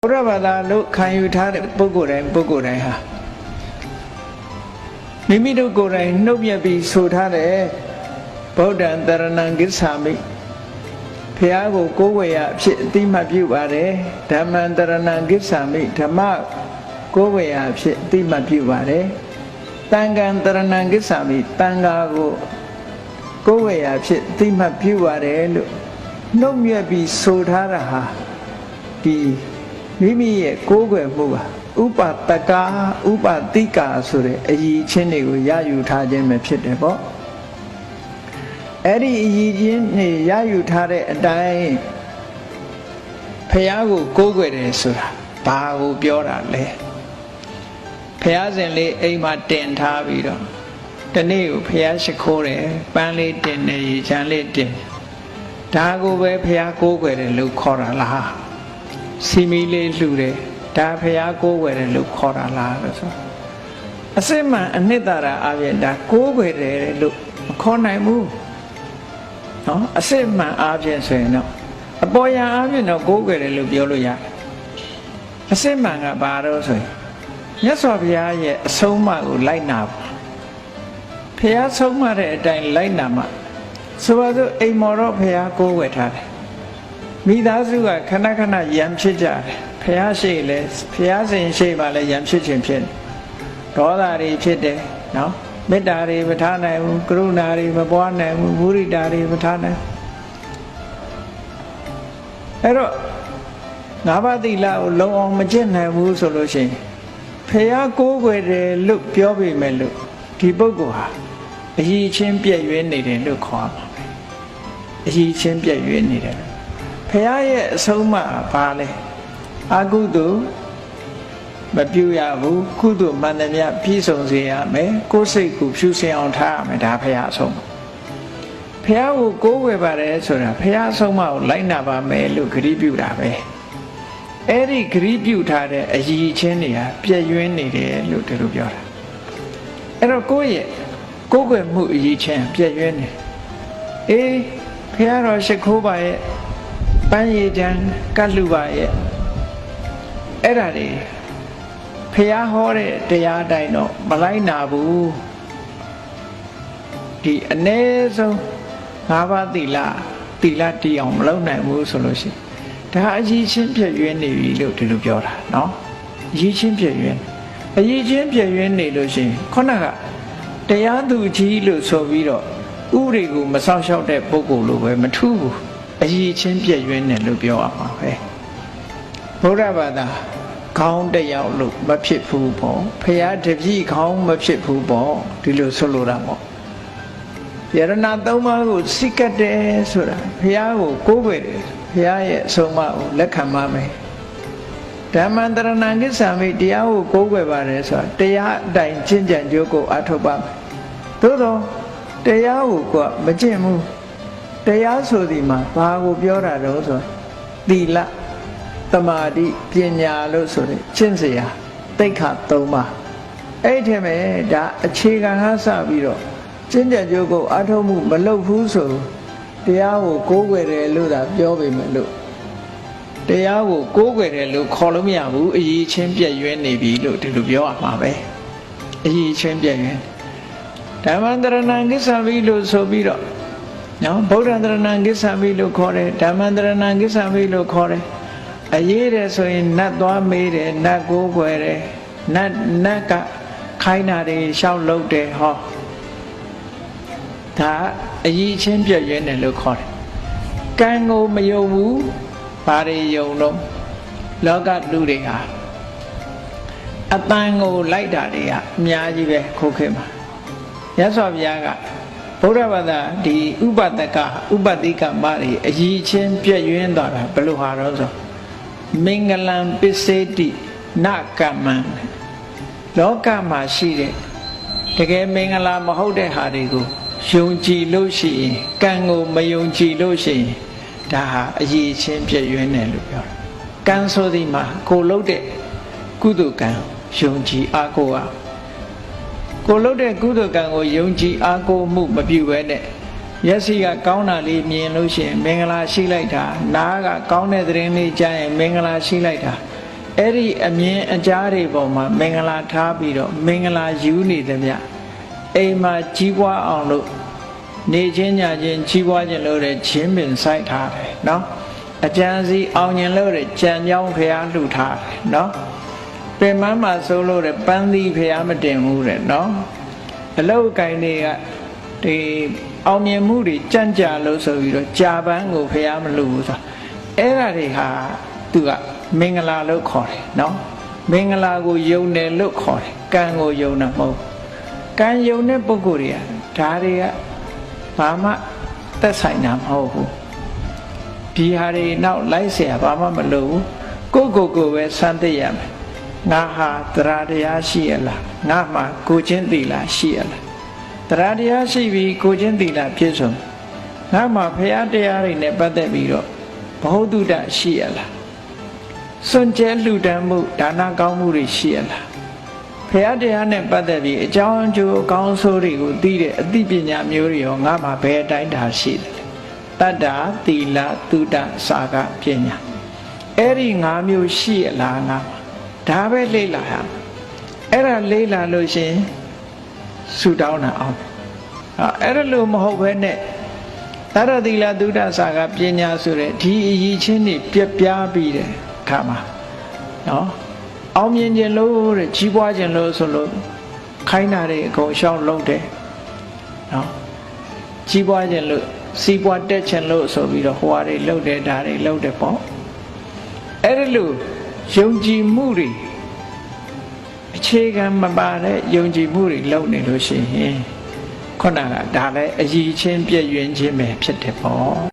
ဘုရားဘာသာလို့ခံယူထားတဲ့ပုဂ္ဂိုလ်တိုင်းဟာမိမိတို့ကိုယ်တိုင်နှုတ်မြတ်ပြီးဆိုထားတဲ့ဗုဒ္ဓံတရဏံဂစ္ဆာမိဘုရားကိုကိုးကွယ်ရအဖြစ်အတိမတ်ပြုပါတယ်ဓမ္မံတရဏံဂစ္ဆာမိဓမ္မကိုးကွယ်ရအဖြစ်အတိမတ်ပြုပါတယ်တန်ခံတရဏံဂစ္ဆာမိတန်ခါကိုကိုးကွယ်ရအဖြစ်အတိမတ်ပြုပါတယ်လို့နှုတ်မြတ်ပြီးဆိုထားတာဟာဒီမိမိရဲ့ကိုးကွယ်မှုဟာဥပတကာဥပတိကာဆိုတဲ့အရည်ချင်းတွေကိုရယူထားခြင်းပဲဖြစ်တယ်ပေါ့အဲ့ဒီအရည်ချင်းတွေရယူထားတဲ့အတိုင်းဖះကိုကိုးကွယ်တယ်ဆိုတာဘာကိုပြောတာလဲဖះစဉ်လေးအိမ်မှာတင်ထားပြီးတော့တနေ့ကိုဖះရှိခိုးတယ်ပန်းလေးတင်တယ်ရေချမ်းလေးတင်ဒါကိုပဲဖះကိုးကွယ်တယ်လို့ခေါ်တာလားစီမီလေးလှူတယ်ဒါဖះကိုးကွယ်တယ်လို့ခေါ်တာလားလို့ဆိုအစစ်မှန်အနှစ်သာရအပြင်ဒါကိုးကွယ်တယ်လို့မခေါ်နိုင်ဘူးနော်အစစ်မှန်အားဖြင့်ဆိုရင်တော့အပေါ်ယံအားဖြင့်တော့ကိုးကွယ်တယ်လို့ပြောလို့ရတယ်အစစ်မှန်ကဘာလို့ဆိုရင်မြတ်စွာဘုရားရဲ့အဆုံးအမကိုလိုက်နာပါဘုရားဆုံးမတဲ့အတိုင်းလိုက်နာမှဆိုပါစို့အိမ်မော်တော့ဘုရားကိုးကွယ်ထားတယ်မိသားစုကခဏခဏရံဖြစ်ကြတယ်ဘုရားရှိလဲဘုရားရှင်ရှိပါလဲရံဖြစ်ခြင်းဖြစ်ဒေါသတွေဖြစ်တယ်နော်မေတ္တာတွေမထားနိုင်ဘူးကရုဏာတွေမပွားနိုင်ဘူးမုဒိတာတွေမထားနိုင်အဲ့တော့ငါးပါးသီလကိုလုံအောင်မကျင့်နိုင်ဘူးဆိုလို့ရှိရင်ဖះကိုးကွယ်တယ်လို့ပြောပေမဲ့လို့ဒီပုဂ္ဂိုလ်ဟာအရည်ချင်းပြည့်ရွေးနေတယ်လို့ခေါ်ပါမယ်အရည်ချင်းပြည့်ရွေးနေတယ်ဖះရဲ့အဆုံးအမဘာလဲအကုသိုလ်မပြုရဘူးကုသိုလ်မှန်သမျှပြည့်စုံစေရမယ်ကိုယ်စိတ်ကိုဖြူစင်အောင်ထားရမယ်ဒါဖះအဆုံးဖះကိုကိုးကွယ်ပါတယ်ဆိုတာဖះအဆုံးအမကိုလိုက်နာပါမယ်လို့ဂရုပြုတာပဲအဲ့ဒီဂရုပြုထားတဲ့အရည်ချင်းတွေဟာပြည့်ရွင်းနေတယ်လို့ဒီလိုပြောတာအဲ့တော့ကိုယ့်ရဲ့ကိုးကွယ်မှုအရည်ချင်းပြည့်ရွင်းနေအေးဖះတော်ရှိခိုးပါရဲ့ပန်းရည်တန်းကတ်လူပါရဲ့အဲ့ဒါတွေဖះဟောတဲ့တရားအတိုင်းတော့မလိုက်နာဘူးဒီအ ਨੇ ဆုံး၅ပါးသီလတည်အောင်မလုပ်နိုင်ဘူးဆိုလို့ရှိရင်ဒါအရည်ချင်းပြည့်ရွင်းနေပြီလို့ဒီလိုပြောတာနော်အရည်ချင်းပြည့်ရွင်းနေလို့ရှိရင်ခုနကတရားသူကြီးလို့ဆိုပြီးတော့ဥပဒေကိုမစောင့်ရှောက်တဲ့ပုဂ္ဂိုလ်လိုပဲမထူးဘူးအရည်ချင်းပြည့်ရွင်းတယ်လို့ပြောရမှာပဲဘုရားဘာသာခေါင်းတယောက်လို့မဖြစ်ဘူးပေါ့ဖရာတပည့်ခေါင်းမဖြစ်ဘူးပေါ့ဒီလိုဆိုလိုတာပေါ့ယရဏသုံးပါးကိုစိတ်ကတ်တယ်ဆိုတာဖရာကိုကိုးကွယ်တယ်ဖရာရဲ့အဆုံးအမကိုလက်ခံပါမယ်ဓမ္မံတရဏံကိစ္ဆာမိတရားကိုကိုးကွယ်ပါတယ်ဆိုတာတရားအတိုင်းကျင့်ကြံကြိုးကိုအထောက်ပါမယ်သို့သောတရားကိုကမကျင့်ဘူးတရားဆိုဒီမှာဘာကိုပြောတာတော့ဆိုသီလသမာဓိပညာလို့ဆိုတဲ့ကျင့်စရာတိက္ခ၃ပါးအဲ့ဒီထဲမှာဒါအခြေခံဟာစပြီးတော့ကျင့်ကြံကြိုးကိုအထောက်မှုမလုပ်ဘူးဆိုတရားကိုကိုးကွယ်တယ်လို့သာပြောပေမဲ့လို့တရားကိုကိုးကွယ်တယ်လို့ခေါ်လို့မရဘူးအရည်ချင်းပြည့်ရွင်းနေပြီလို့ဒီလိုပြောရမှာပဲအရည်ချင်းပြည့်ရွင်းဓမ္မန္တရဏံကိစ္ဆာမိလို့ဆိုပြီးတော့နော်ဗုဒ္ဓံတရဏံကိစ္ဆာမိလို့ခေါ်တယ်ဓမ္မန္တရဏံကိစ္ဆာမိလို့ခေါ်တယ်အရေးတယ်ဆိုရင်နတ်သွားမေးတယ်နတ်ကိုးကွယ်တယ်နတ်ကခိုင်းတာတွေရှောက်လုပ်တယ်ဟောဒါအရည်ချင်းပြည့်ရွင်းတယ်လို့ခေါ်တယ်ကံကိုမယုံဘူးဘာတွေယုံတော့လောကလူတွေဟာအတန်ကိုလိုက်တာတွေကအများကြီးပဲခုခေတ်မှာမြတ်စွာဘုရားကဗုဒ္ဓဘာသာဒီဥပတကဥပတိကမတွေအရည်ချင်းပြည့်ရွင်းသွားတာဘယ်လိုဟာတော့ဆိုမင်္ဂလံပစ္စေတိနကမ္မံလောကမှာရှိတဲ့တကယ်မင်္ဂလာမဟုတ်တဲ့ဟာတွေကိုယုံကြည်လို့ရှိရင်ကံကိုမယုံကြည်လို့ရှိရင်ဒါဟာအရည်ချင်းပြည့်ရွင်းတယ်လို့ပြောတာကံဆိုဒီမှာကိုလုပ်တဲ့ကုသိုလ်ကံယုံကြည်အားကိုးအောင်ကိုလုပ်တဲ့ကုသိုလ်ကံကိုယုံကြည်အားကိုးမှုမပြုဘဲနဲ့မျက်စိကကောင်းတာလေးမြင်လို့ရှိရင်မင်္ဂလာရှိလိုက်တာနားကကောင်းတဲ့သတင်းလေးကြားရင်မင်္ဂလာရှိလိုက်တာ အဲ့ဒီအမြင်အကြားတွေပေါ်မှာမင်္ဂလာထားပြီးတော့မင်္ဂလာယူနေသမျှအိမ်မှာကြီးပွားအောင်လို့နေချင်းညချင်းကြီးပွားခြင်းလို့တဲ့ချင်းပင်စိုက်ထားတယ်နော်အကျဉ်းစီအောင်ခြင်းလို့တဲ့ကြံကြောင်းဖျားလှူထားတယ်နော်ပင်မမှာဆိုလို့တဲ့ပန်းသီးဖျားမတင်ဘူးတဲ့နော်အလောက်ကိုင်းတွေကဒီအောင်မြင်မှုတွေကြံ့ကြာလို့ဆိုပြီးတော့ကြာပန်းကိုဖျားမလှူဘူးဆိုတာအဲ့ဒါတွေဟာသူကမင်္ဂလာလို့ခေါ်တယ်နော်မင်္ဂလာကိုယုံတယ်လို့ခေါ်တယ်ကံကိုယုံတာမဟုတ်ကံယုံတဲ့ပုဂ္ဂိုလ်တွေကဒါတွေကဘာမှသက်ဆိုင်တာမဟုတ်ဘူးဒီဟာတွေနောက်လိုက်เสียဘာမှမလိုဘူးကိုပဲစမ်းသိရမယ်ငါဟာတရားတရားရှိရလားငါမှကိုချင်းသီလရှိရလားတရားတရားရှိပြီးကိုချင်းသီလပြည့်စုံငါမှဖရာတရားတွေနဲ့ပတ်သက်ပြီးတော့ဘ ਹੁ တုတရှိရလားစွန့်ကြဲလှူဒန်းမှုဒါနကောင်းမှုတွေရှိရလားဖရာတရားနဲ့ပတ်သက်ပြီးအကြောင်းအကျိုးအကောင်းဆိုးတွေကိုသိတဲ့အသိပညာမျိုးတွေရောငါမှဘယ်အတိုင်းတာရှိတယ်တတ္တာသီလသုဒ္ဓစာကပညာအဲ့ဒီ၅မျိုးရှိရလားငါဒါပဲလေ့လာရမယ်အဲ့ဒါလေ့လာလို့ရှင်ဆုတောင်းတာအောင်အဲ့ဒါလို့မဟုတ်ဘဲနဲ့တတ္တသီလသုဒ္ဓစာကပညာဆိုတဲ့ဒီအရေးချင်းတွေပြက်ပြားပြီးတဲ့အခါမှာနော်အောင်မြင်ခြင်းလို့တဲ့ကြီးပွားခြင်းလို့ဆိုလို့ခိုင်းတာတွေအကုန်ရှောင်လုံးတယ်နော်ကြီးပွားခြင်းလို့စီးပွားတက်ခြင်းလို့ဆိုပြီးတော့ဟိုဟာတွေလှုပ်တယ်ဒါတွေလှုပ်တယ်ပေါ့အဲ့ဒါလို့ယုံကြည်မှုတွေအခြေခံမပါတဲ့ယုံကြည်မှုတွေလှုပ်နေလို့ရှိရင်ခုနကဒါလည်းအည်ချင်းပြည့်ရွင်ခြင်းပဲဖြစ်တယ်ပေါ့